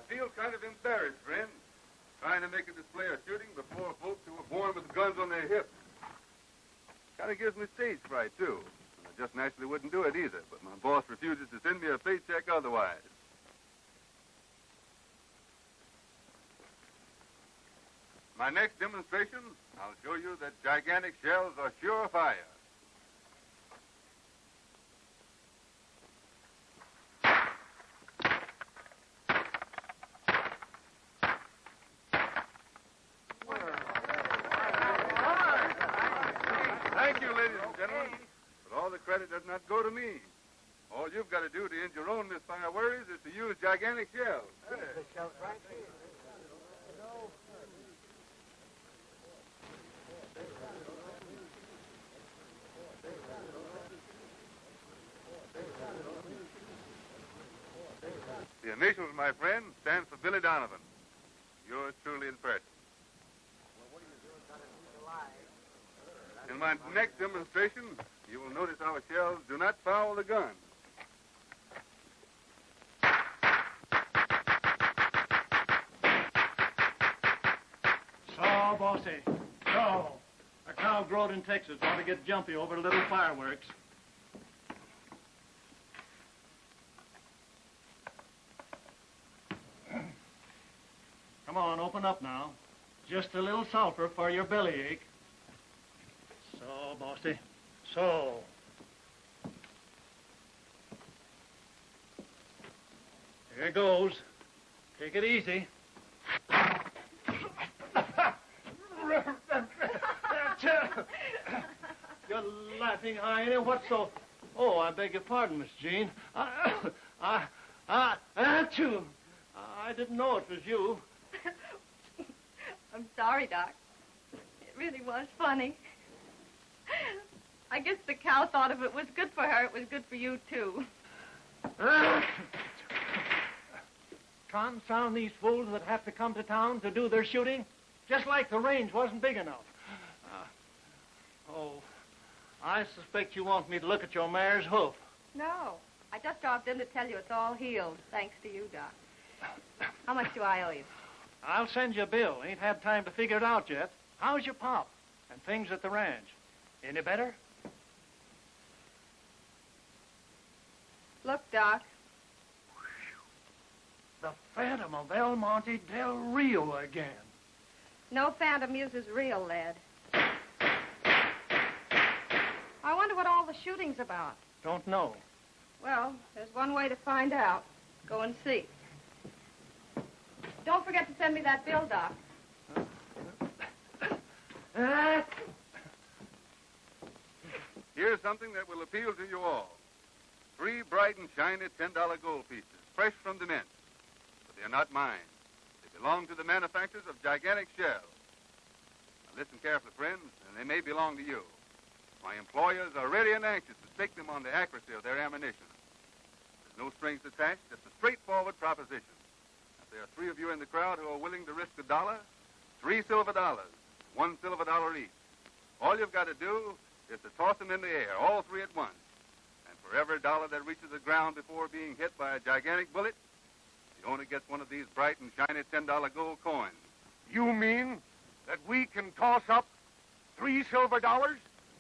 feel kind of embarrassed, friend. Trying to make a display of shooting before folks who were born with guns on their hips. Kind of gives me stage fright, too. I just naturally wouldn't do it either, but my boss refuses to send me a paycheck otherwise. My next demonstration, I'll show you that gigantic shells are sure fire. Thank you, ladies and gentlemen. But all the credit does not go to me. All you've got to do to end your own misfire worries is to use gigantic shells. The initials, my friend, stand for Billy Donovan. Yours truly in person. In my next demonstration, you will notice our shells do not foul the gun. So, bossy, so. A cow growed in Texas ought to get jumpy over little fireworks. Come on, open up now. Just a little sulfur for your bellyache. So, bossy, so. Here goes. Take it easy. You're laughing, Heine. What's so... Oh, I beg your pardon, Miss Jean. Achoo. I didn't know it was you. I'm sorry, Doc. It really was funny. I guess the cow thought if it was good for her, it was good for you, too. Confound these fools that have to come to town to do their shooting. Just like the range wasn't big enough. I suspect you want me to look at your mare's hoof. No. I just dropped in to tell you it's all healed, thanks to you, Doc. How much do I owe you? I'll send you a bill. Ain't had time to figure it out yet. How's your pop? And things at the ranch? Any better? Look, Doc. The Phantom of El Monte Del Rio again. No phantom uses real lead. I wonder what all the shooting's about. Don't know. Well, there's one way to find out. Go and see. Don't forget to send me that bill, Doc. Here's something that will appeal to you all. 3 bright and shiny $10 gold pieces, fresh from the mint. But they're not mine. They belong to the manufacturers of gigantic shells. Now listen carefully, friends, and they may belong to you. My employers are ready and anxious to stake them on the accuracy of their ammunition. There's no strings attached, just a straightforward proposition. If there are 3 of you in the crowd who are willing to risk $1, 3 silver dollars, $1 silver each. All you've got to do is to toss them in the air, all 3 at once. And for every dollar that reaches the ground before being hit by a gigantic bullet, the owner gets one of these bright and shiny $10 gold coins. You mean that we can toss up 3 silver dollars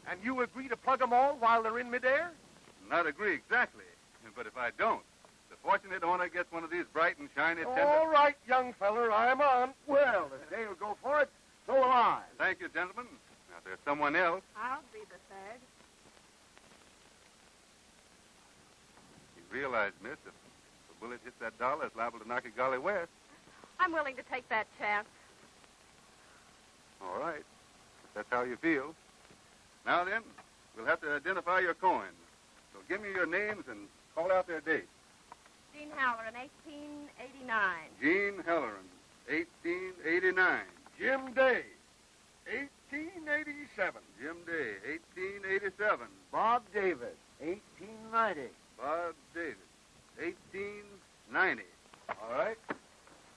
and you agree to plug them all while they're in midair? Not agree exactly, but if I don't, the fortunate owner gets one of these bright and shiny $10. All right, young feller, I'm on. Well, if they'll go for it, so will I. Thank you, gentlemen. Now, if there's someone else. I'll be the third. You realize, miss, if the bullet hits that dollar, it's liable to knock it golly west. I'm willing to take that chance. All right. If that's how you feel. Now then, we'll have to identify your coins. So give me your names and call out their dates. Jean Halloran, 1889. Jean Halloran, 1889. Jim Day, 1887. Jim Day, 1887. Bob David, 1890. Bob Davis, 1890. All right.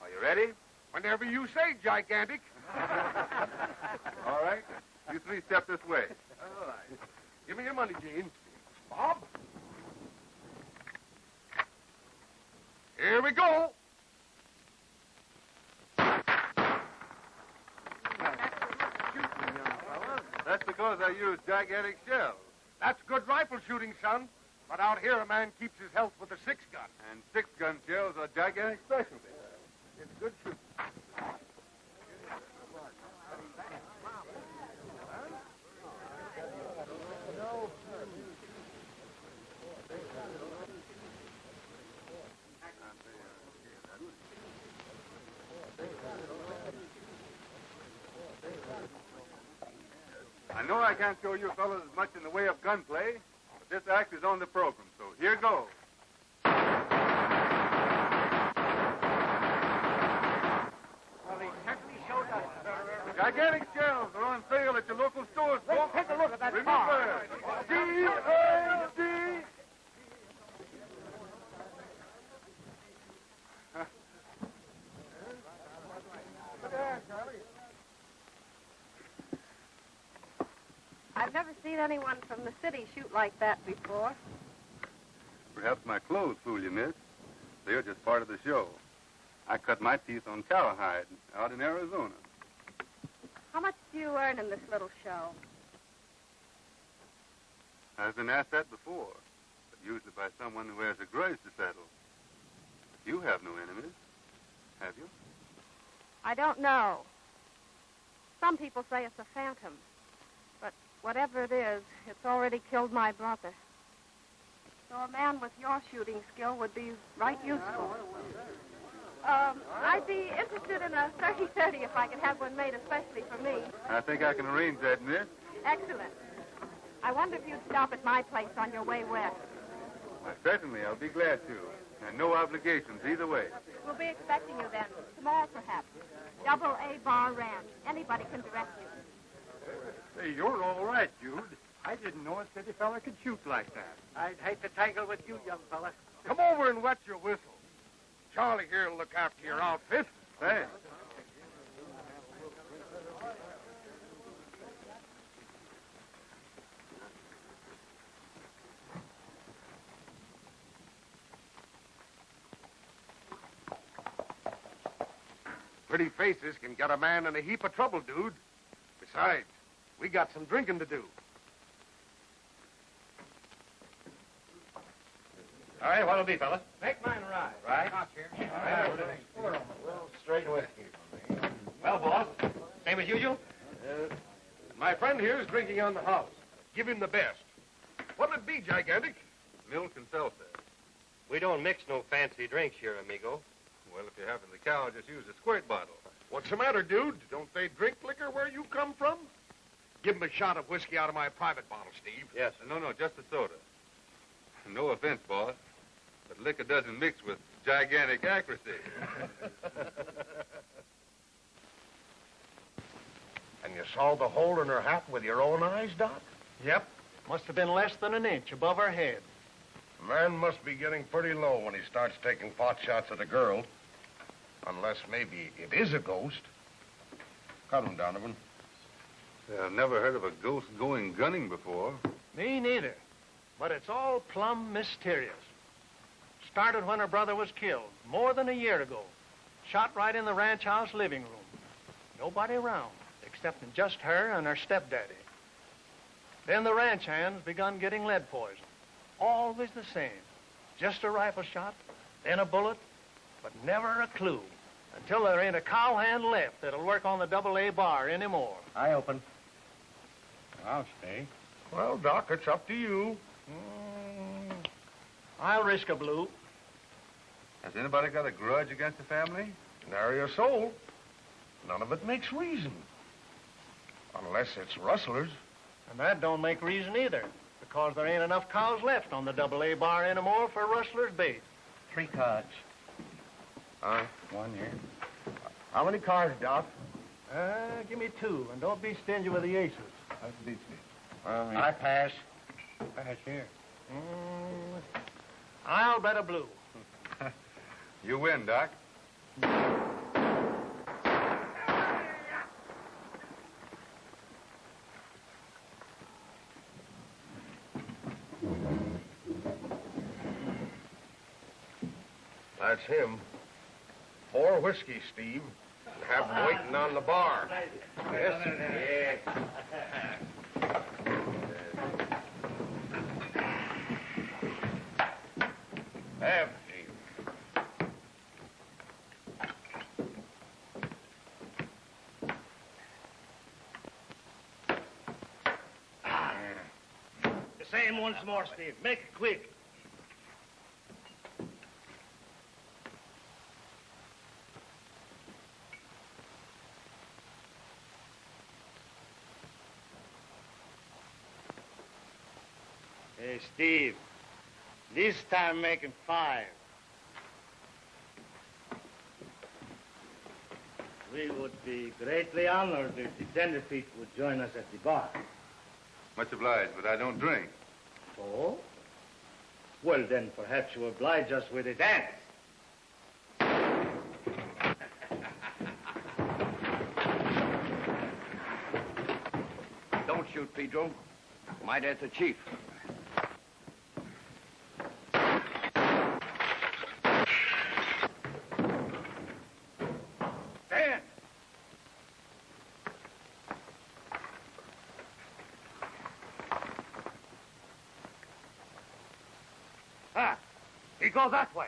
Are you ready? Whenever you say, gigantic. All right. You 3 step this way. All right. Give me your money, Gene. Bob. Here we go. use gigantic shells. That's good rifle shooting, son. But out here, a man keeps his health with a 6-gun. And 6-gun shells are gigantic specialty. It's good shooting. I know I can't show you fellas much in the way of gunplay, but this act is on the program, so here goes. Well, he certainly showed us. Gigantic shells are on sale at your local stores, folks. Take a look at that Remember, G-A-D. I've never seen anyone from the city shoot like that before. Perhaps my clothes fool you, miss. They're just part of the show. I cut my teeth on cowhide out in Arizona. How much do you earn in this little show? I've been asked that before, but usually by someone who has a grudge to settle. But you have no enemies, have you? I don't know. Some people say it's a phantom. But whatever it is, it's already killed my brother. So a man with your shooting skill would be right useful. I'd be interested in a 30-30 if I could have one made especially for me. I think I can arrange that, miss. Excellent. I wonder if you'd stop at my place on your way west. Why, certainly, I'll be glad to. And no obligations either way. We'll be expecting you then. Tomorrow, perhaps. Double A Bar Ranch. Anybody can direct you. Hey, you're all right, Jude. I didn't know a city fella could shoot like that. I'd hate to tangle with you, young fella. Come over and wet your whistle. Charlie here will look after your outfit. Thanks. Pretty faces can get a man in a heap of trouble, dude. Besides, we got some drinking to do. All right, what'll it be, fella? Make mine right. Right? Straight whiskey. Well, boss, same as usual? My friend here is drinking on the house. Give him the best. What'll it be, Gigantic? Milk and seltzer. We don't mix no fancy drinks here, amigo. Well, if you happen the cow, just use a squirt bottle. What's the matter, dude? Don't they drink liquor where you come from? Give him a shot of whiskey out of my private bottle, Steve. Yes. No, just a soda. No offense, boss, but liquor doesn't mix with gigantic accuracy. And you saw the hole in her hat with your own eyes, Doc? Yep. Must have been less than an inch above her head. A man must be getting pretty low when he starts taking pot shots at a girl. Unless maybe it is a ghost. Cut him, Donovan. I've never heard of a ghost going gunning before. Me neither. But it's all plumb mysterious. Started when her brother was killed, more than a year ago. Shot right in the ranch house living room. Nobody around, excepting just her and her stepdaddy. Then the ranch hands begun getting lead poison. Always the same. Just a rifle shot, then a bullet, but never a clue. Until there ain't a cowhand left that'll work on the Double A Bar anymore. I open. I'll stay. Well, Doc, it's up to you. I'll risk a blue. Has anybody got a grudge against the family? Nary a soul. None of it makes reason. Unless it's rustlers. And that don't make reason either, because there ain't enough cows left on the Double A Bar anymore for rustlers' bait. 3 cards. Huh? 1 here. How many cards, Doc? Give me 2, and don't be stingy with the aces. That beats me. I pass. Pass here. I'll bet a blue. You win, Doc. That's him. 4 whiskey, Steve. And have him waiting on the bar. Yes? Have, The same once more, Steve. Make it quick. Hey, Steve. This time making 5. We would be greatly honored if the tenderfeet would join us at the bar. Much obliged, but I don't drink. Oh? Well, then perhaps you oblige us with a dance. Don't shoot, Pedro. My dad's a chief. Dan! Ah, he goes that way.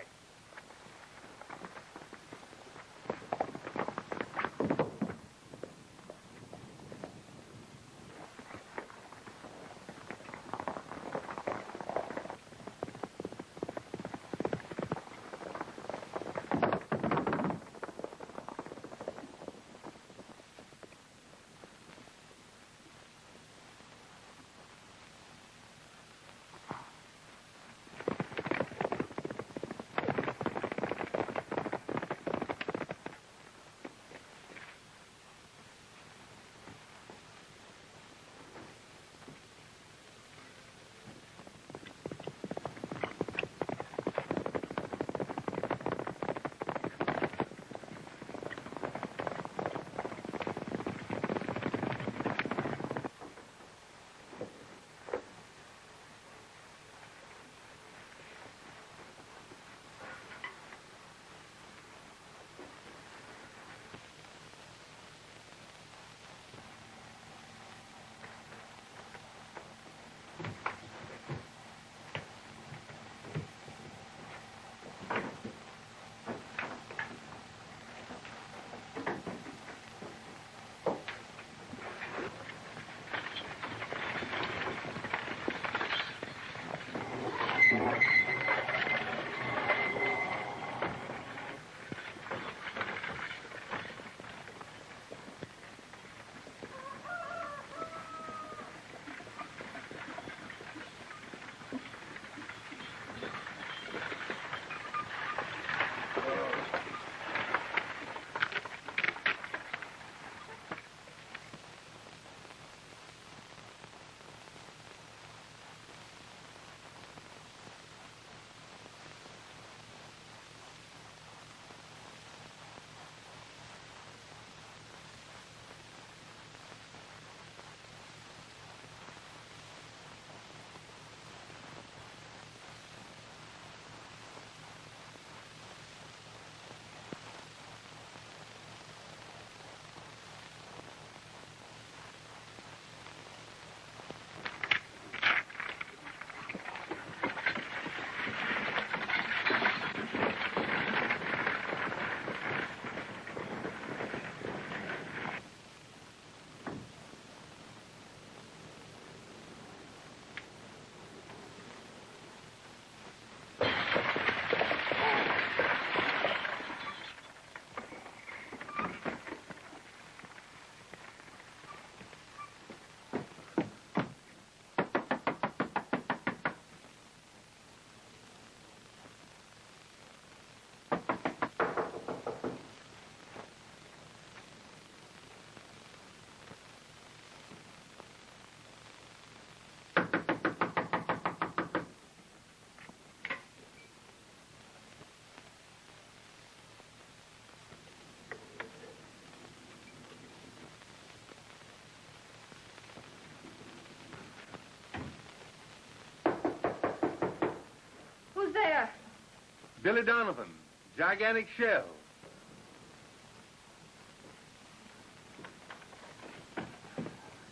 Billy Donovan, Gigantic Shell.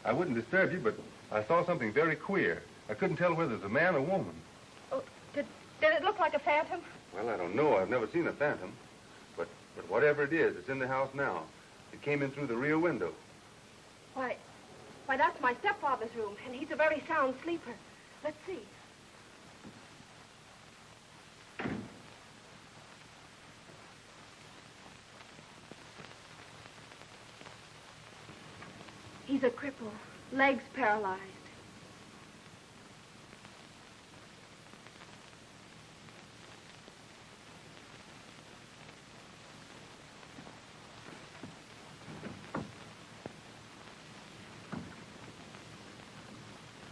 I wouldn't disturb you, but I saw something very queer. I couldn't tell whether it was a man or woman. Oh, Did it look like a phantom? Well, I don't know. I've never seen a phantom. But whatever it is, it's in the house now. It came in through the rear window. Why, that's my stepfather's room, and he's a very sound sleeper. Let's see. He's a cripple, legs paralyzed.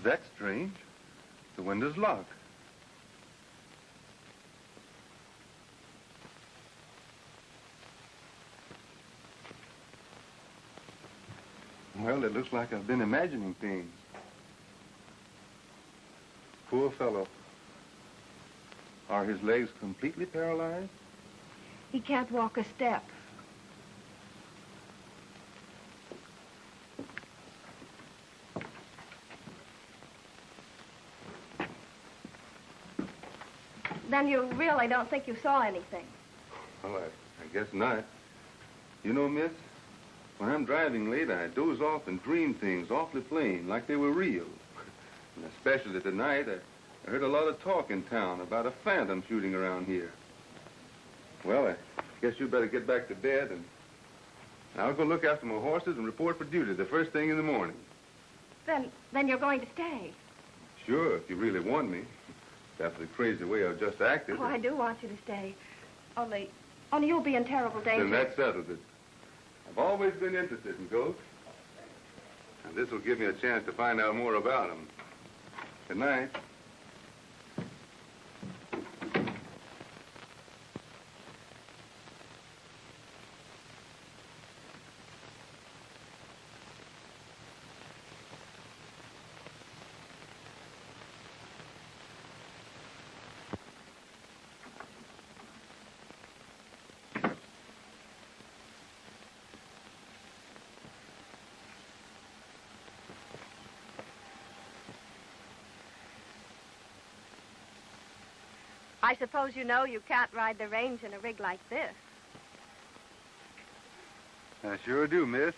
That's strange. The window's locked. Well, it looks like I've been imagining things. Poor fellow. Are his legs completely paralyzed? He can't walk a step. Then you really don't think you saw anything? Well, I guess not. You know, miss, when I'm driving late, I doze off and dream things awfully plain, like they were real. And especially tonight, I heard a lot of talk in town about a phantom shooting around here. Well, I guess you better get back to bed, and I'll go look after my horses and report for duty the first thing in the morning. Then you're going to stay? Sure, if you really want me. After the crazy way I've just acted. Oh, I do want you to stay. Only you'll be in terrible danger. Then that settles it. I've always been interested in ghosts. And this will give me a chance to find out more about them. Good night. I suppose you know you can't ride the range in a rig like this. I sure do, miss.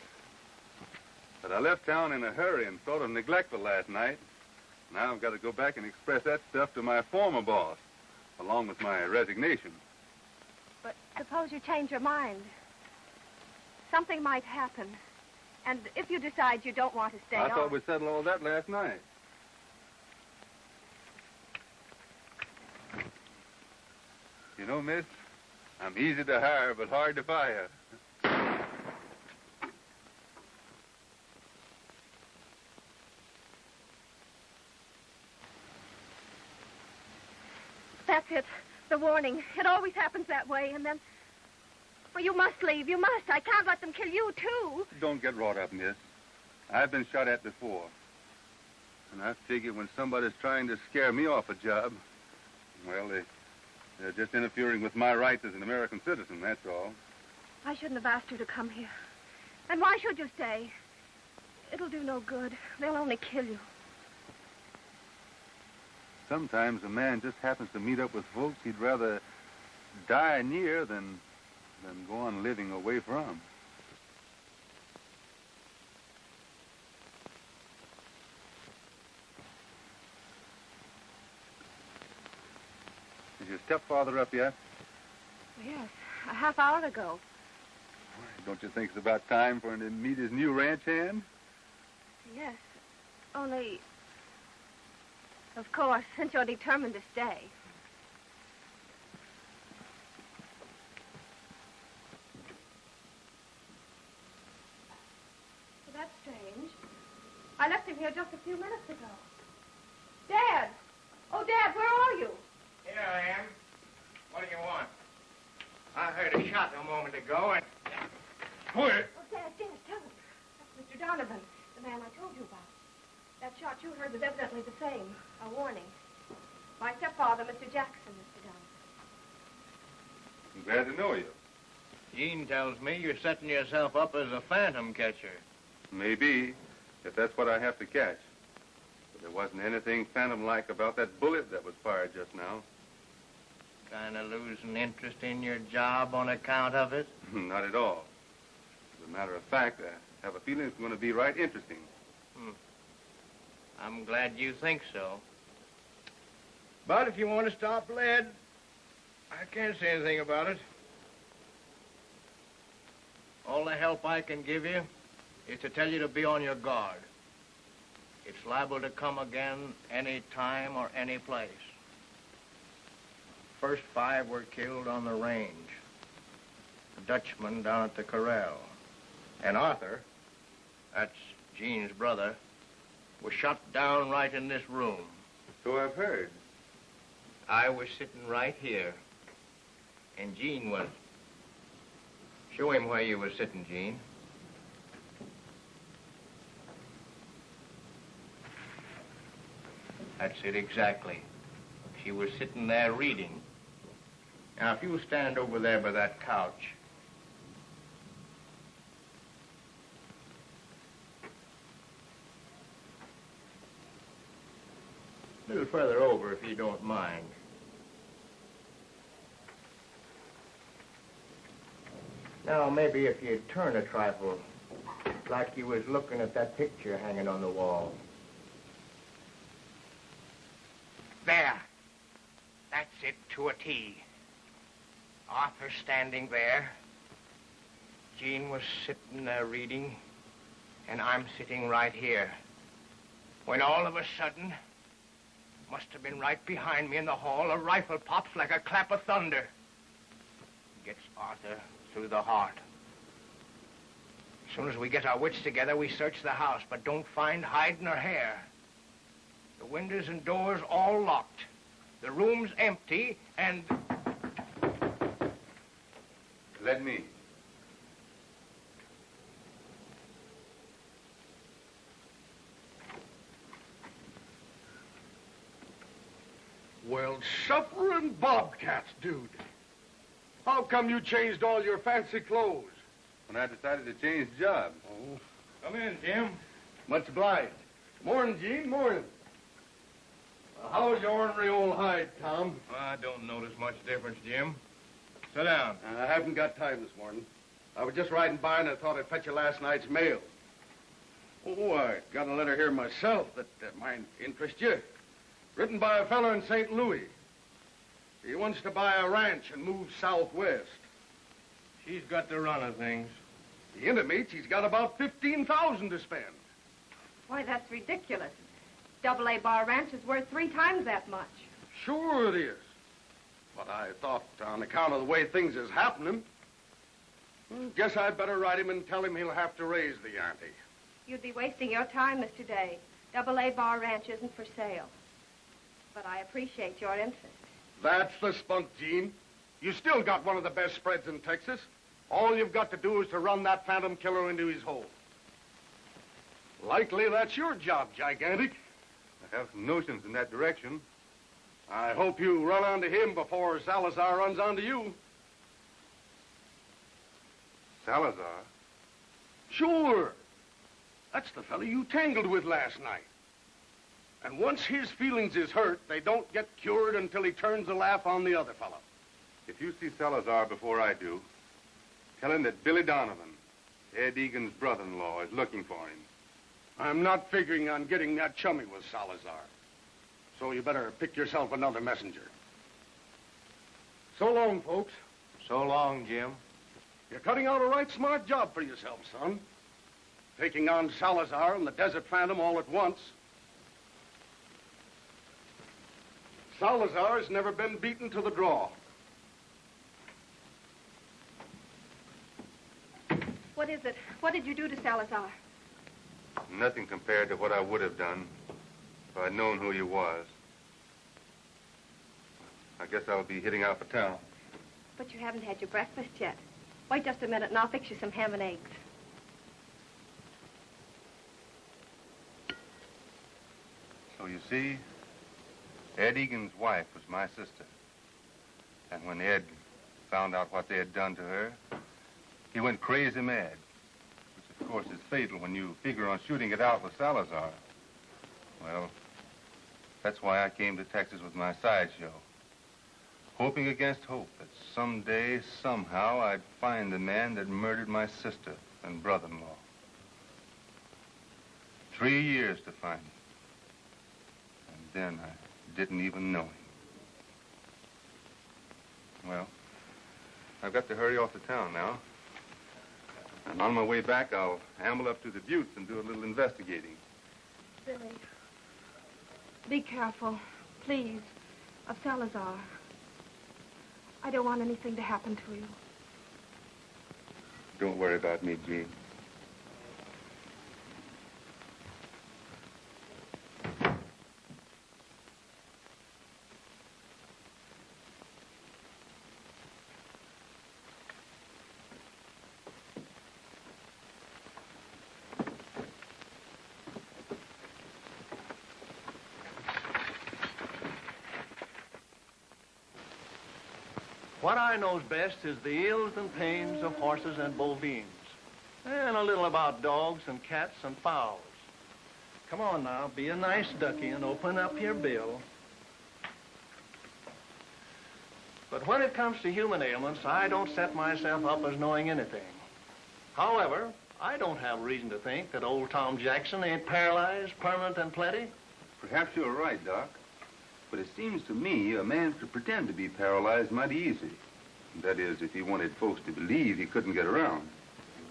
But I left town in a hurry and sort of neglectful last night. Now I've got to go back and express that stuff to my former boss, along with my resignation. But suppose you change your mind. Something might happen. And if you decide you don't want to stay I thought we settled all that last night. You know, miss, I'm easy to hire, but hard to fire. That's it. The warning. It always happens that way, and then... Well, you must leave. You must. I can't let them kill you, too. Don't get wrought up, miss. I've been shot at before. And I figure when somebody's trying to scare me off a job, well, they're just interfering with my rights as an American citizen, that's all. I shouldn't have asked you to come here. And why should you stay? It'll do no good. They'll only kill you. Sometimes a man just happens to meet up with folks he'd rather die near than go on living away from. Is your stepfather up yet? Yes, a half hour ago. Don't you think it's about time for him to meet his new ranch hand? Yes, only... Of course, since you're determined to stay. Well, that's strange. I left him here just a few minutes ago. Dad! Oh, Dad, where are you? Here I am. What do you want? I heard a shot a moment ago and... Where? Oh, Dad, tell him. That's Mr. Donovan, the man I told you about. That shot you heard was evidently the same. A warning. My stepfather, Mr. Jackson, Mr. Donovan. I'm glad to know you. Jean tells me you're setting yourself up as a phantom catcher. Maybe, if that's what I have to catch. But there wasn't anything phantom-like about that bullet that was fired just now. kind of losing interest in your job on account of it? Not at all. As a matter of fact, I have a feeling it's going to be right interesting. I'm glad you think so. But if you want to stop lead, I can't say anything about it. All the help I can give you is to tell you to be on your guard. It's liable to come again any time or any place. First 5 were killed on the range. The Dutchman down at the corral. And Arthur, that's Gene's brother, was shot down right in this room. So I've heard. I was sitting right here. And Gene was. Show him where you were sitting, Gene. That's it exactly. She was sitting there reading. Now, if you stand over there by that couch. A little further over, if you don't mind. Now, maybe if you'd turn a trifle, like you was looking at that picture hanging on the wall. There. That's it to a T. Arthur standing there. Gene was sitting there reading, and I'm sitting right here. When all of a sudden, must have been right behind me in the hall, a rifle pops like a clap of thunder. Gets Arthur through the heart. As soon as we get our wits together, we search the house, but don't find hide nor hair. The windows and doors all locked. The room's empty, and... Let me. Well, suffering bobcats, dude. How come you changed all your fancy clothes? When I decided to change jobs. Oh, Come in, Jim. much obliged. Morning, Gene, morning. How's your ornery old hide, Tom? I don't notice much difference, Jim. Sit down. I haven't got time this morning. I was just riding by and I thought I'd fetch you last night's mail. Oh, I got a letter here myself that might interest you. Written by a fellow in St. Louis. He wants to buy a ranch and move southwest. She's got the run of things. He intimates he's got about $15,000 to spend. Why, that's ridiculous. Double A Bar Ranch is worth 3 times that much. Sure it is. But I thought, on account of the way things is happening, guess I'd better write him and tell him he'll have to raise the ante. You'd be wasting your time, Mr. Day. Double A Bar Ranch isn't for sale. But I appreciate your interest. That's the spunk, Gene. You still got one of the best spreads in Texas. All you've got to do is to run that phantom killer into his hole. Likely that's your job, Gigantic. I have some notions in that direction. I hope you run onto him before Salazar runs onto you. Salazar? Sure. That's the fellow you tangled with last night. And once his feelings is hurt, they don't get cured until he turns the laugh on the other fellow. If you see Salazar before I do, tell him that Billy Donovan, Ed Egan's brother-in-law, is looking for him. I'm not figuring on getting that chummy with Salazar. So you better pick yourself another messenger. So long, folks. So long, Jim. You're cutting out a right smart job for yourself, son. Taking on Salazar and the Desert Phantom all at once. Salazar's never been beaten to the draw. What is it? What did you do to Salazar? Nothing compared to what I would have done if I'd known who he was. I guess I'll be heading out for town. But you haven't had your breakfast yet. Wait just a minute and I'll fix you some ham and eggs. So you see, Ed Egan's wife was my sister. And when Ed found out what they had done to her, he went crazy mad. Which, of course, is fatal when you figure on shooting it out with Salazar. Well, that's why I came to Texas with my sideshow. hoping against hope that someday, somehow, I'd find the man that murdered my sister and brother-in-law. 3 years to find him. And then I didn't even know him. Well, I've got to hurry off to town now. And on my way back, I'll amble up to the Buttes and do a little investigating. Billy, be careful, please, of Salazar. I don't want anything to happen to you. Don't worry about me, Jean. What I knows best is the ills and pains of horses and bovines, and a little about dogs and cats and fowls. Come on now, be a nice ducky and open up your bill. But when it comes to human ailments, I don't set myself up as knowing anything. However, I don't have reason to think that old Tom Jackson ain't paralyzed, permanent, and plenty. Perhaps you're right, Doc. But it seems to me a man could pretend to be paralyzed mighty easy. That is, if he wanted folks to believe he couldn't get around.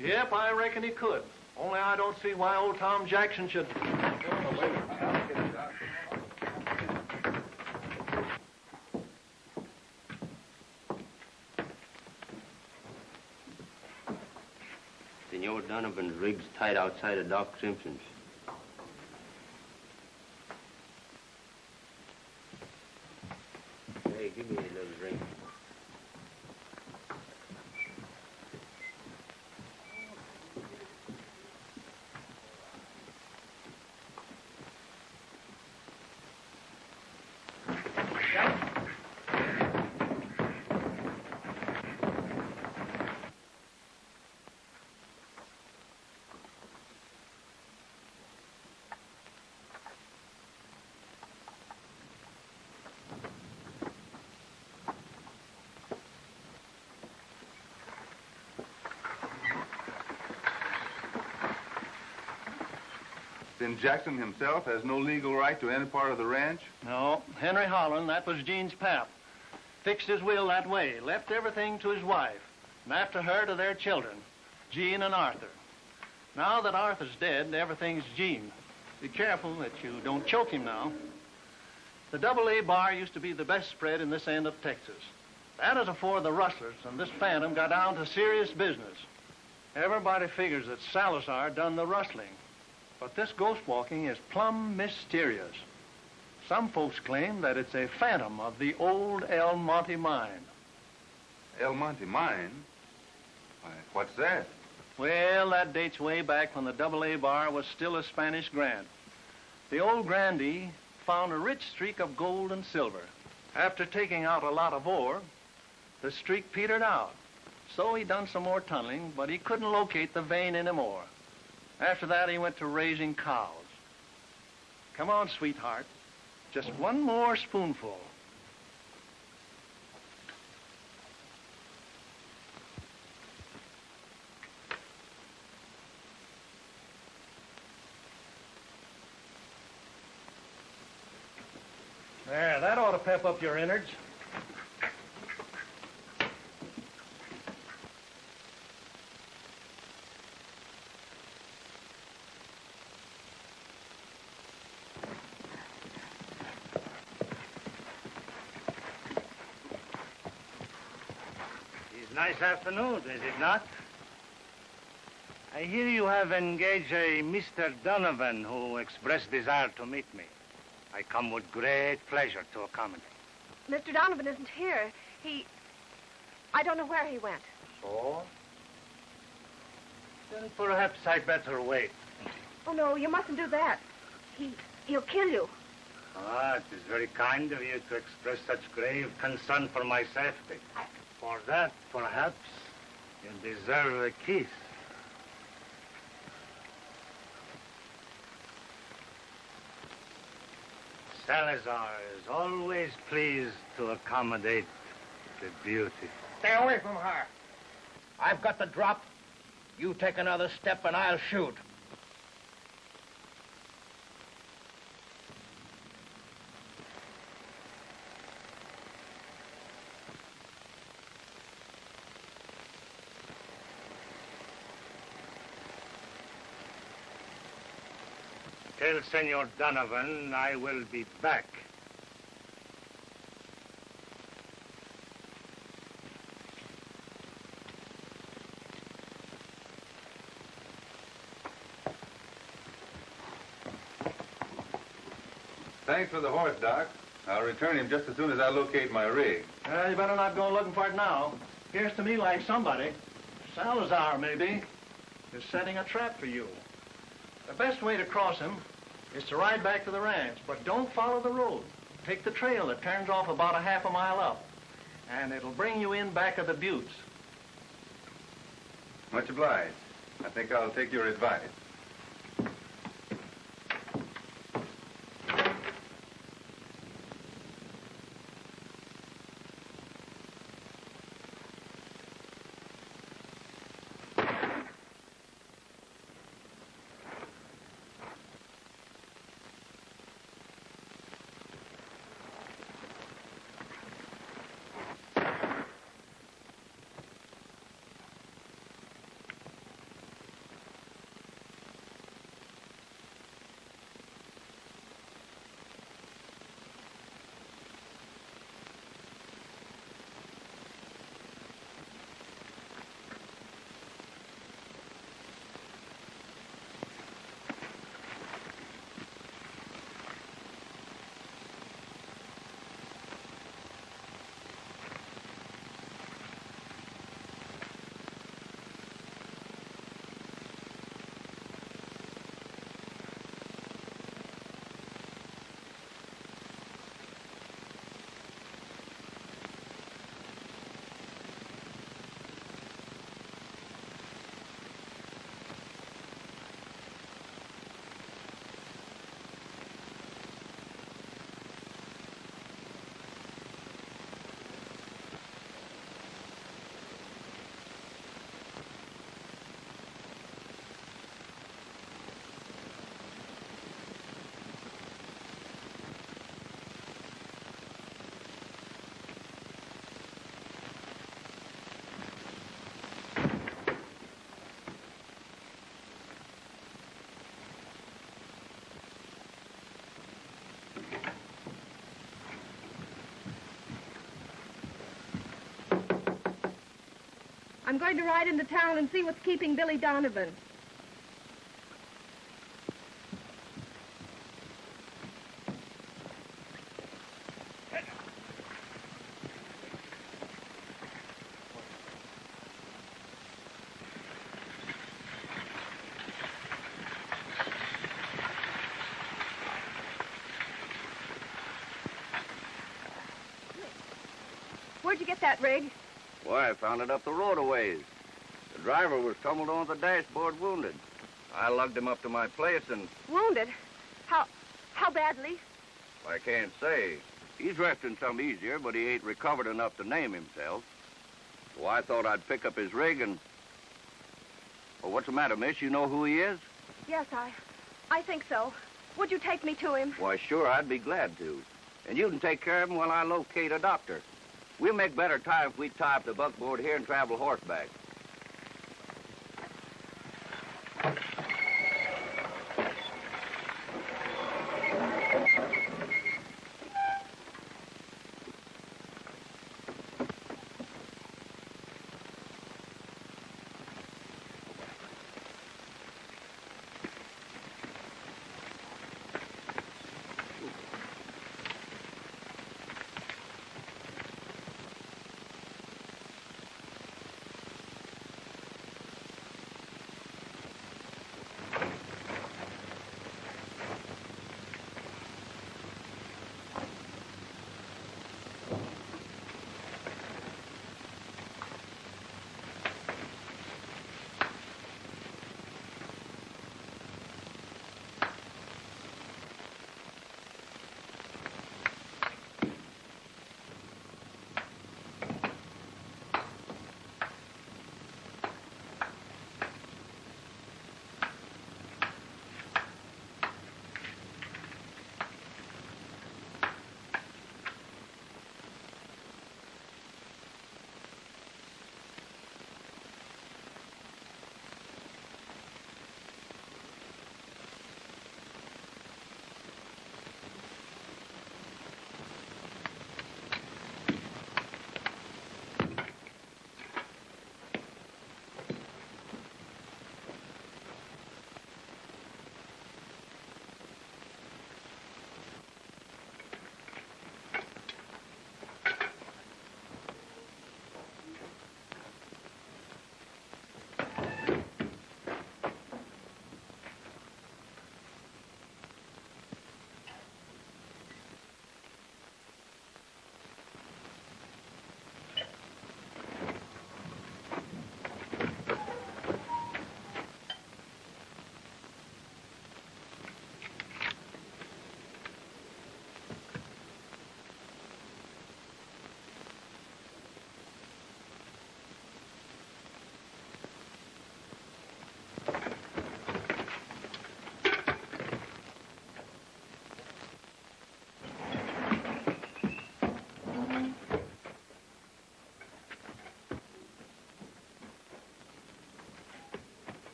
Yep, I reckon he could. Only I don't see why old Tom Jackson should... Senor Donovan's rig's tied outside of Doc Simpson's. Hey, give me a little drink. Then Jackson himself has no legal right to any part of the ranch? No, Henry Holland, that was Jean's pap. Fixed his will that way, left everything to his wife, and after her to their children, Jean and Arthur. Now that Arthur's dead, everything's Jean. Be careful that you don't choke him now. The AA bar used to be the best spread in this end of Texas. That is afore the rustlers and this phantom got down to serious business. Everybody figures that Salazar done the rustling. But this ghost walking is plumb mysterious. Some folks claim that it's a phantom of the old El Monte mine. El Monte mine? Why, what's that? Well, that dates way back when the AA bar was still a Spanish grant. The old grandee found a rich streak of gold and silver. After taking out a lot of ore, the streak petered out. So he done some more tunneling, but he couldn't locate the vein anymore. After that, he went to raising cows. Come on, sweetheart. Just one more spoonful. There, that ought to pep up your innards. Nice afternoon, is it not? I hear you have engaged a Mr. Donovan who expressed desire to meet me. I come with great pleasure to accommodate. Mr. Donovan isn't here. I don't know where he went. So? Then perhaps I'd better wait. Oh, no, you mustn't do that. He'll kill you. Ah, it is very kind of you to express such grave concern for my safety. For that, perhaps, you deserve a kiss. Salazar is always pleased to accommodate a beauty. Stay away from her. I've got the drop. You take another step and I'll shoot. Tell Senor Donovan I will be back. Thanks for the horse, Doc. I'll return him just as soon as I locate my rig. You better not go looking for it now. Appears to me like somebody, Salazar maybe, is setting a trap for you. The best way to cross him is to ride back to the ranch, but don't follow the road. Take the trail that turns off about a half a mile up, and it'll bring you in back of the buttes. Much obliged. I think I'll take your advice. I'm going to ride into town and see what's keeping Billy Donovan. Where'd you get that rig? Why, I found it up the road a ways. The driver was tumbled on the dashboard wounded. I lugged him up to my place and... Wounded? How badly? I can't say. He's resting some easier, but he ain't recovered enough to name himself. So I thought I'd pick up his rig and... Well, what's the matter, miss? You know who he is? Yes, I think so. Would you take me to him? Why, sure, I'd be glad to. And you can take care of him while I locate a doctor. We'll make better time if we tie up the buckboard here and travel horseback.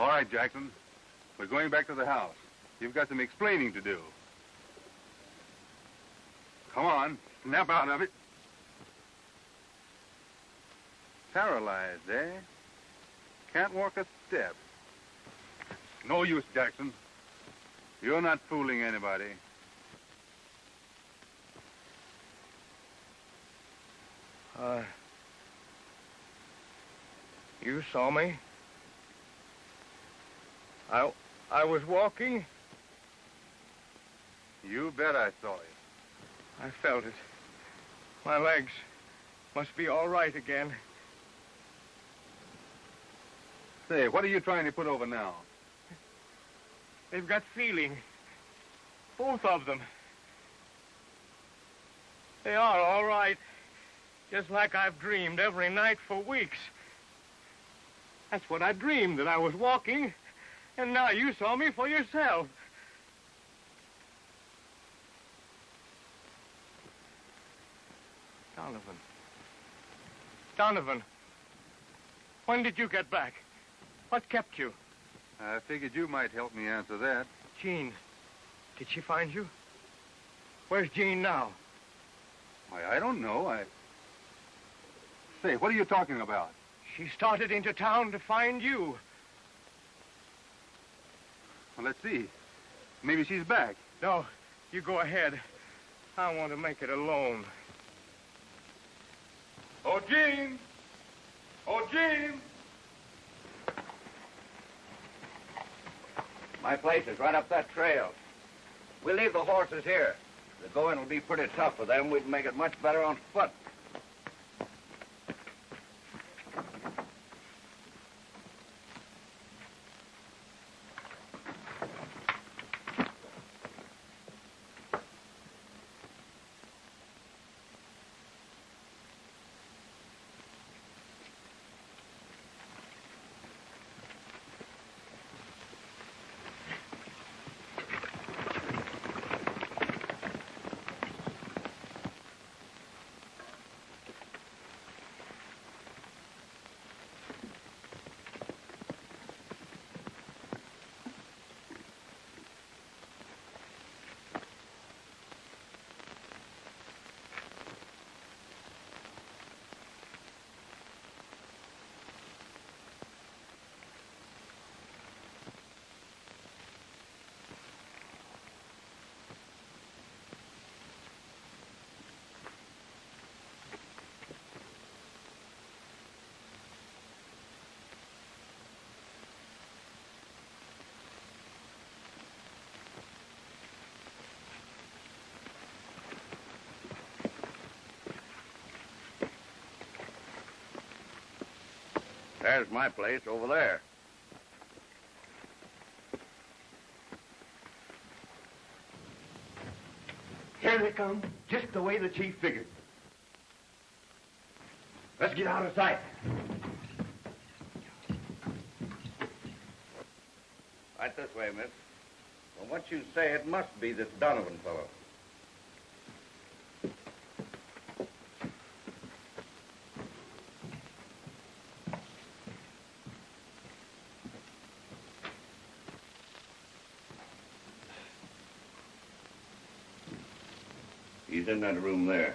All right, Jackson. We're going back to the house. You've got some explaining to do. Come on, snap out of it. Paralyzed, eh? Can't walk a step. No use, Jackson. You're not fooling anybody. You saw me? I was walking. You bet I saw you. I felt it. My legs must be all right again. Say, what are you trying to put over now? They've got feeling. Both of them. They are all right. Just like I've dreamed every night for weeks. That's what I dreamed, that I was walking. And now you saw me for yourself. Donovan. Donovan. When did you get back? What kept you? I figured you might help me answer that. Jean. Did she find you? Where's Jean now? Why, I don't know. Say, what are you talking about? She started into town to find you. Well, let's see. Maybe she's back. No, you go ahead. I want to make it alone. Oh, Jean! Oh, Jean! My place is right up that trail. We'll leave the horses here. The going will be pretty tough for them. We'd make it much better on foot. There's my place over there. Here they come, just the way the chief figured. Let's get out of sight. Right this way, miss. From what you say, it must be this Donovan fellow. He's in that room there.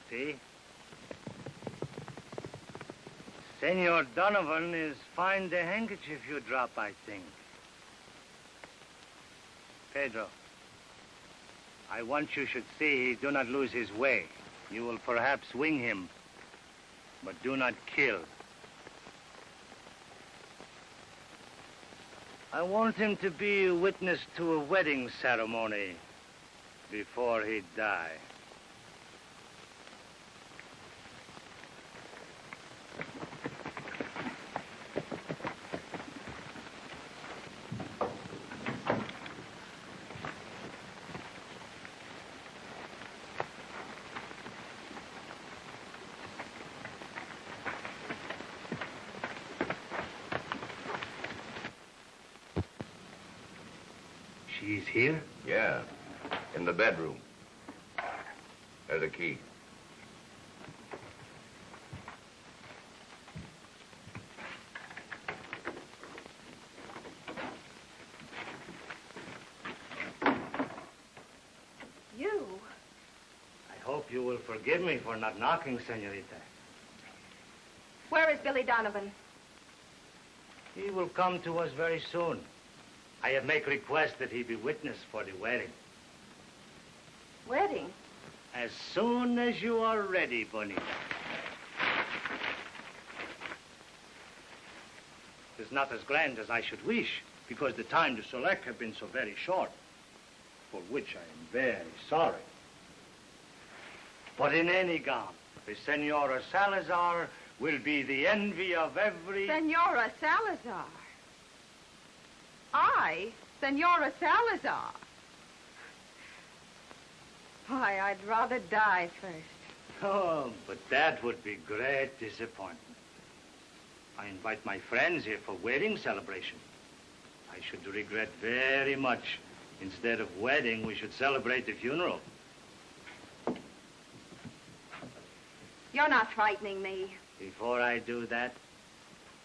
See? Senor Donovan is find the handkerchief you drop, I think. Pedro, I want you should see he do not lose his way. You will perhaps wing him but do not kill. I want him to be a witness to a wedding ceremony before he die. She's here? Yeah, in the bedroom. There's a key. You? I hope you will forgive me for not knocking, senorita. Where is Billy Donovan? He will come to us very soon. I have make request that he be witness for the wedding. Wedding? As soon as you are ready, Bonita. It's not as grand as I should wish, because the time to select have been so very short, for which I am very sorry. But in any gown, the Senora Salazar will be the envy of every... Senora Salazar? I? Senora Salazar? Why, I'd rather die first. Oh, but that would be great disappointment. I invite my friends here for wedding celebration. I should regret very much. Instead of wedding, we should celebrate the funeral. You're not frightening me. Before I do that,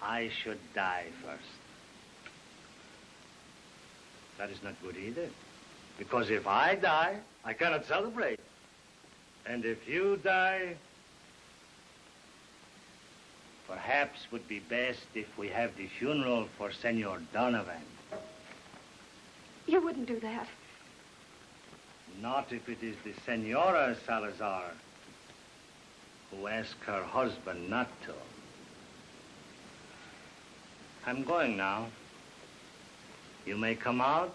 I should die first. That is not good either. Because if I die, I cannot celebrate. And if you die, perhaps would be best if we have the funeral for Senor Donovan. You wouldn't do that. Not if it is the Senora Salazar who asked her husband not to. I'm going now. You may come out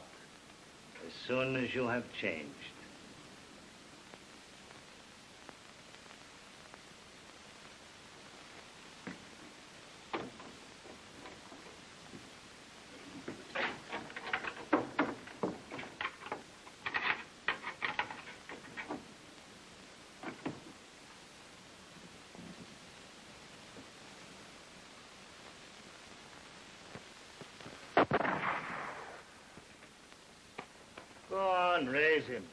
as soon as you have changed. Go on, raise him.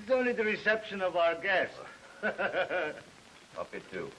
It's only the reception of our guest. Up it too.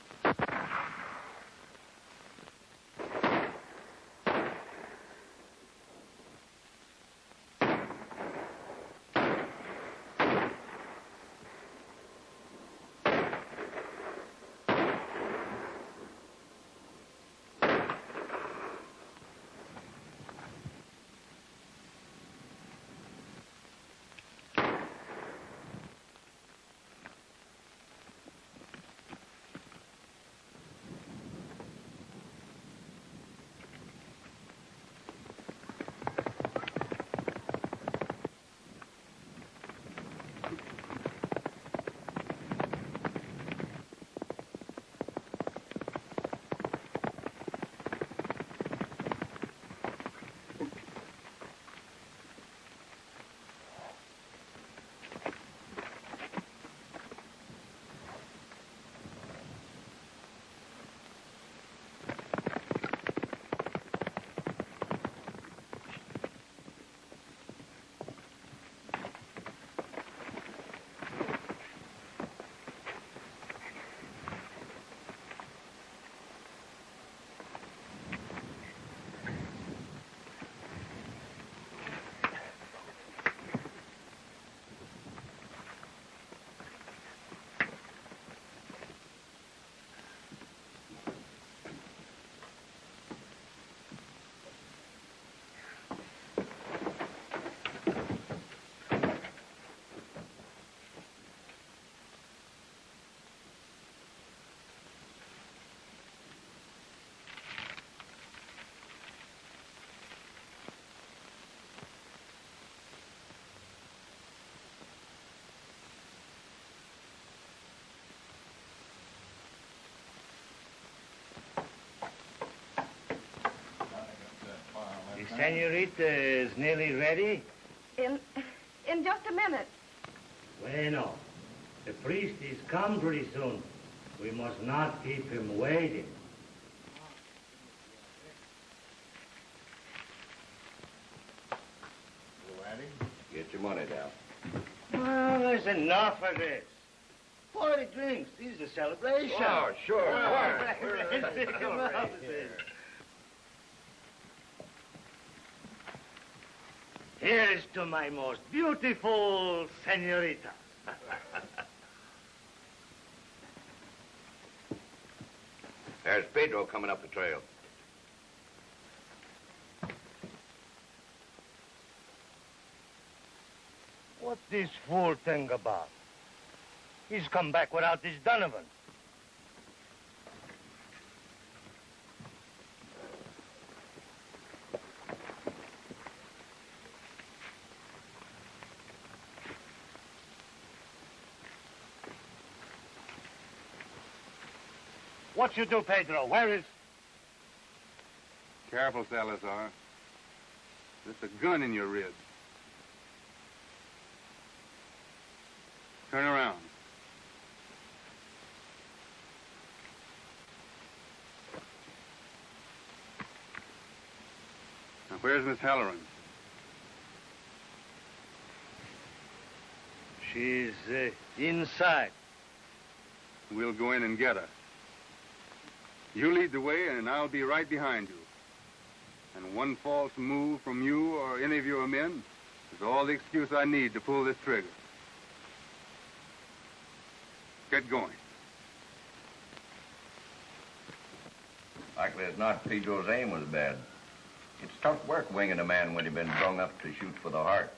Senorita is nearly ready? In just a minute. Bueno. The priest is come pretty soon. We must not keep him waiting. Get your money down. Well, there's enough of this. 40 drinks. This is a celebration. Oh, sure. Come on. Here's to my most beautiful senorita. There's Pedro coming up the trail. What's this fool thing about? He's come back without this Donovan. What you do, Pedro? Where is... Careful, Salazar. There's a gun in your ribs. Turn around. Now, where's Miss Halloran? She's inside. We'll go in and get her. You lead the way, and I'll be right behind you. And one false move from you or any of your men is all the excuse I need to pull this trigger. Get going. Likely it's not Pedro's aim was bad. It's tough work winging a man when you've been brung up to shoot for the heart.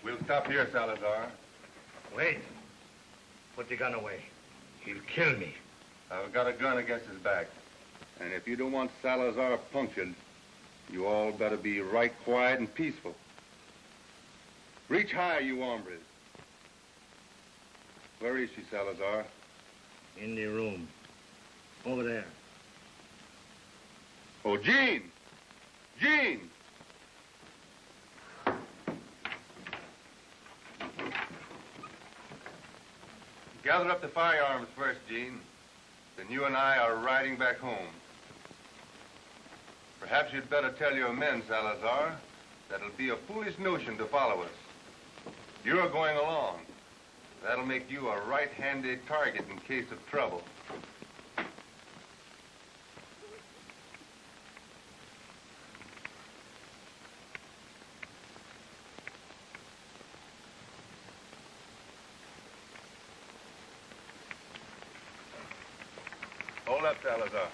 We'll stop here, Salazar. Wait. Put the gun away. He'll kill me. I've got a gun against his back. And if you don't want Salazar punctured, you all better be right quiet and peaceful. Reach high, you hombres. Where is she, Salazar? In the room. Over there. Oh, Jean! Jean! Gather up the firearms first, Jean. Then you and I are riding back home. Perhaps you'd better tell your men, Salazar, that it'll be a foolish notion to follow us. You're going along. That'll make you a right-handed target in case of trouble. Hold up, Salazar.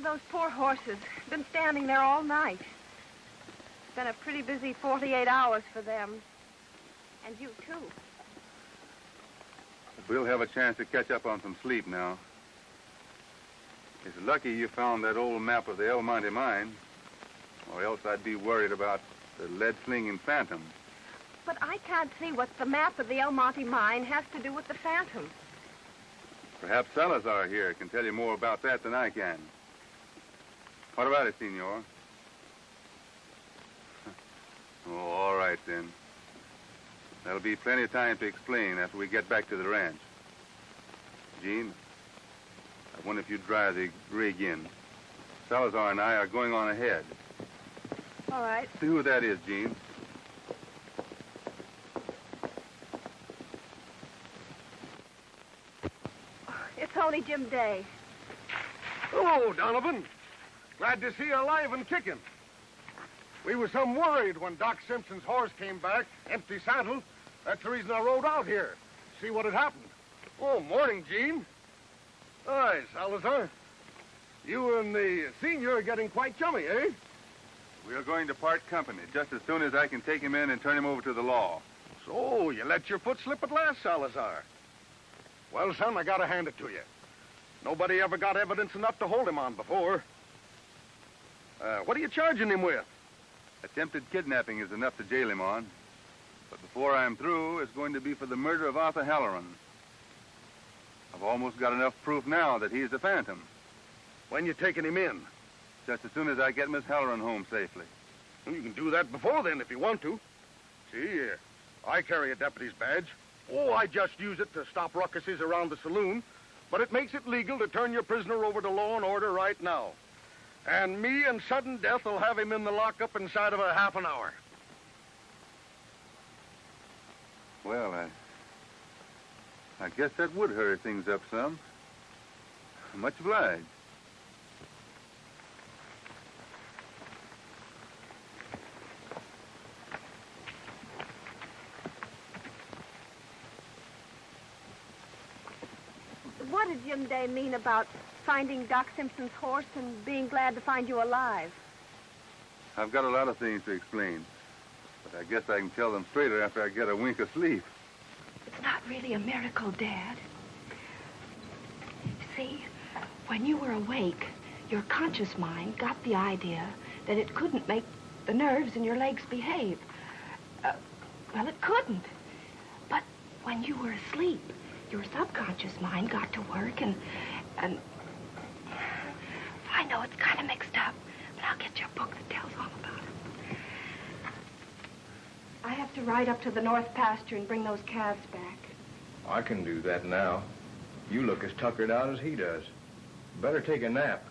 Those poor horses. Been standing there all night. It's been a pretty busy 48 hours for them. And you, too. We'll have a chance to catch up on some sleep now. It's lucky you found that old map of the El Monte mine, or else I'd be worried about the lead-slinging Phantom. But I can't see what the map of the El Monte mine has to do with the Phantom. Perhaps Salazar here can tell you more about that than I can. What about it, Senor? Oh, all right, then. There'll be plenty of time to explain after we get back to the ranch. Jean, I wonder if you'd drive the rig in. Salazar and I are going on ahead. All right. See who that is, Jean. It's only Jim Day. Hello, Donovan. Glad to see you alive and kicking. We were some worried when Doc Simpson's horse came back, empty saddle. That's the reason I rode out here. See what had happened. Oh, morning, Gene. Hi, Salazar. You and the senior are getting quite chummy, eh? We are going to part company just as soon as I can take him in and turn him over to the law. So, you let your foot slip at last, Salazar. Well, son, I gotta hand it to you. Nobody ever got evidence enough to hold him on before. What are you charging him with? Attempted kidnapping is enough to jail him on. But before I'm through, it's going to be for the murder of Arthur Halloran. I've almost got enough proof now that he's the Phantom. When you taking him in? just as soon as I get Miss Halloran home safely. Well, you can do that before then if you want to. See, I carry a deputy's badge. Oh, I just use it to stop ruckuses around the saloon. But it makes it legal to turn your prisoner over to law and order right now. And me and sudden death will have him in the lockup inside of a half an hour. Well, I guess that would hurry things up some. Much obliged. What did Jim Day mean about finding Doc Simpson's horse and being glad to find you alive? I've got a lot of things to explain, but I guess I can tell them straighter after I get a wink of sleep. It's not really a miracle, Dad. See, when you were awake, your conscious mind got the idea that it couldn't make the nerves in your legs behave. Well, it couldn't. But when you were asleep, your subconscious mind got to work and I know it's kind of mixed up, but I'll get you a book that tells all about it. I have to ride up to the north pasture and bring those calves back. I can do that now. You look as tuckered out as he does. Better take a nap.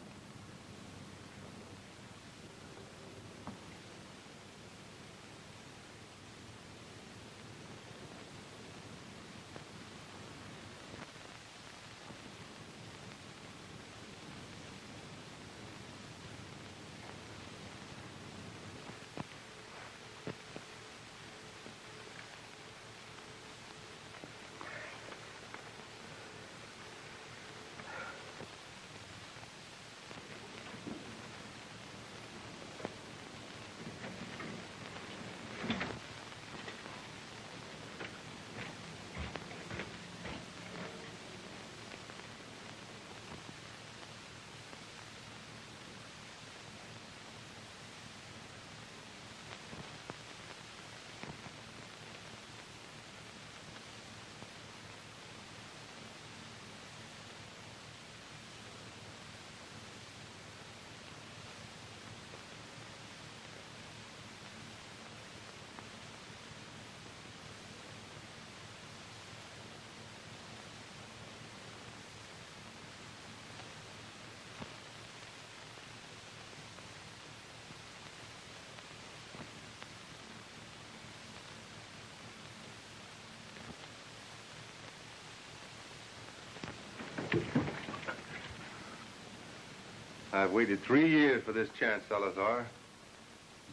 I've waited 3 years for this chance, Salazar,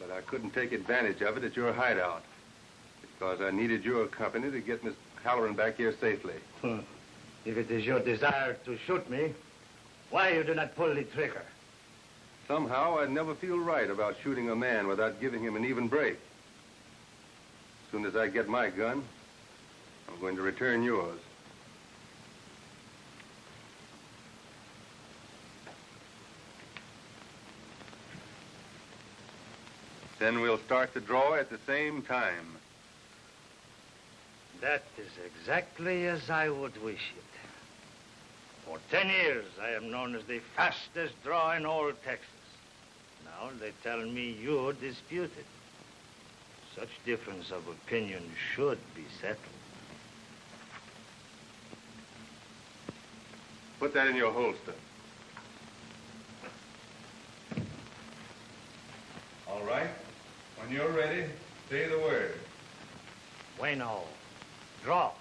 but I couldn't take advantage of it at your hideout because I needed your company to get Miss Halloran back here safely. If it is your desire to shoot me, why you do not pull the trigger? Somehow, I never feel right about shooting a man without giving him an even break. As soon as I get my gun, I'm going to return yours. Then we'll start the draw at the same time. That is exactly as I would wish it. For 10 years, I am known as the fastest draw in all Texas. Now they tell me you dispute it. Such difference of opinion should be settled. Put that in your holster. All right. When you're ready, say the word. Bueno. Draw.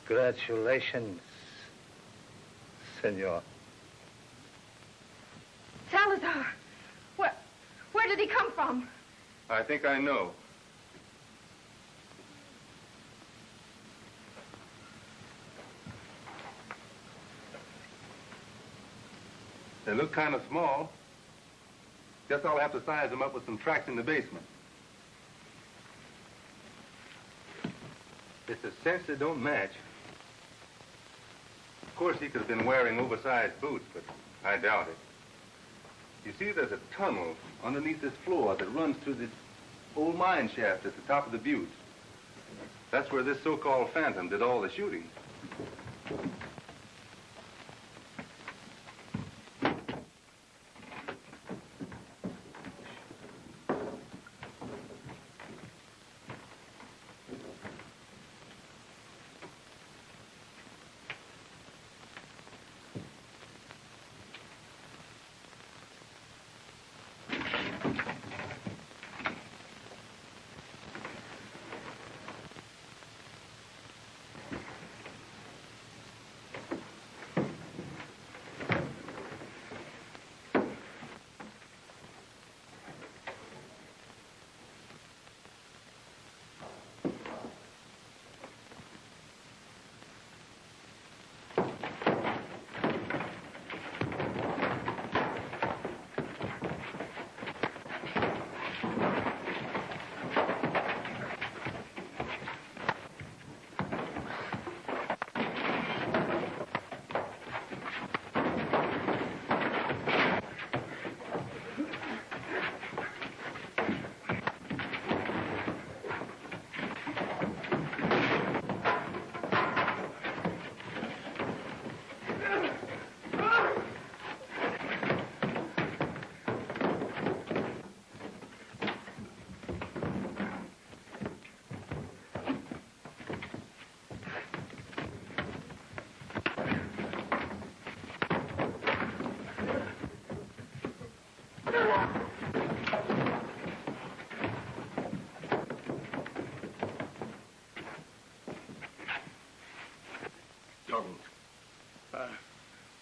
Congratulations, senor. Salazar! Where did he come from? I think I know. They look kind of small. Guess I'll have to size them up with some tracks in the basement. It's a cinch that don't match. Of course, he could have been wearing oversized boots, but I doubt it. You see, there's a tunnel underneath this floor that runs through the old mine shaft at the top of the butte. That's where this so-called phantom did all the shooting.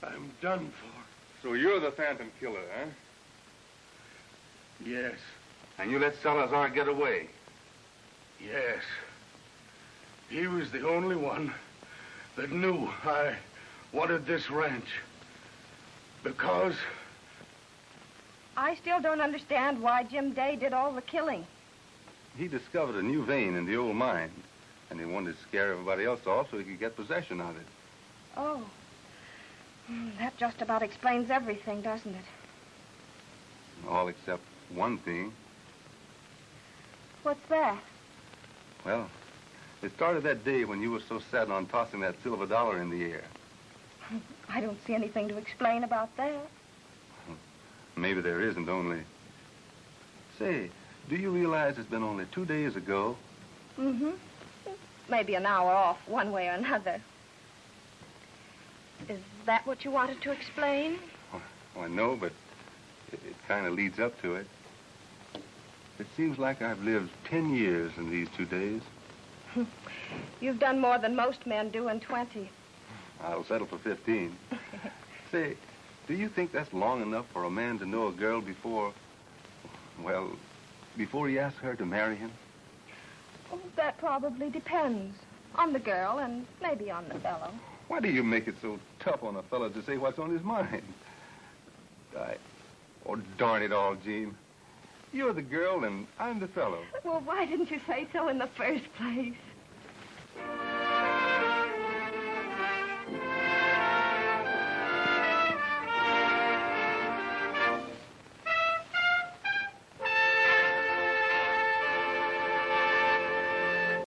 I'm done for. So you're the phantom killer, huh? Yes. And you let Salazar get away? Yes. He was the only one that knew I wanted this ranch. Because... I still don't understand why Jim Day did all the killing. He discovered a new vein in the old mine, and he wanted to scare everybody else off so he could get possession of it. Oh. That just about explains everything, doesn't it? All except one thing. What's that? Well, it started that day when you were so set on tossing that silver dollar in the air. I don't see anything to explain about that. Maybe there isn't, only... Say, do you realize it's been only 2 days ago? Mm-hmm. Maybe an hour off, one way or another. Is that what you wanted to explain? Well, I know, but it kind of leads up to it. It seems like I've lived 10 years in these 2 days. You've done more than most men do in 20. I'll settle for 15. Say, do you think that's long enough for a man to know a girl before, well, before he asks her to marry him? Oh, that probably depends on the girl and maybe on the fellow. Why do you make it so tough on a fellow to say what's on his mind? Oh, darn it all, Jean. You're the girl and I'm the fellow. Well, why didn't you say so in the first place?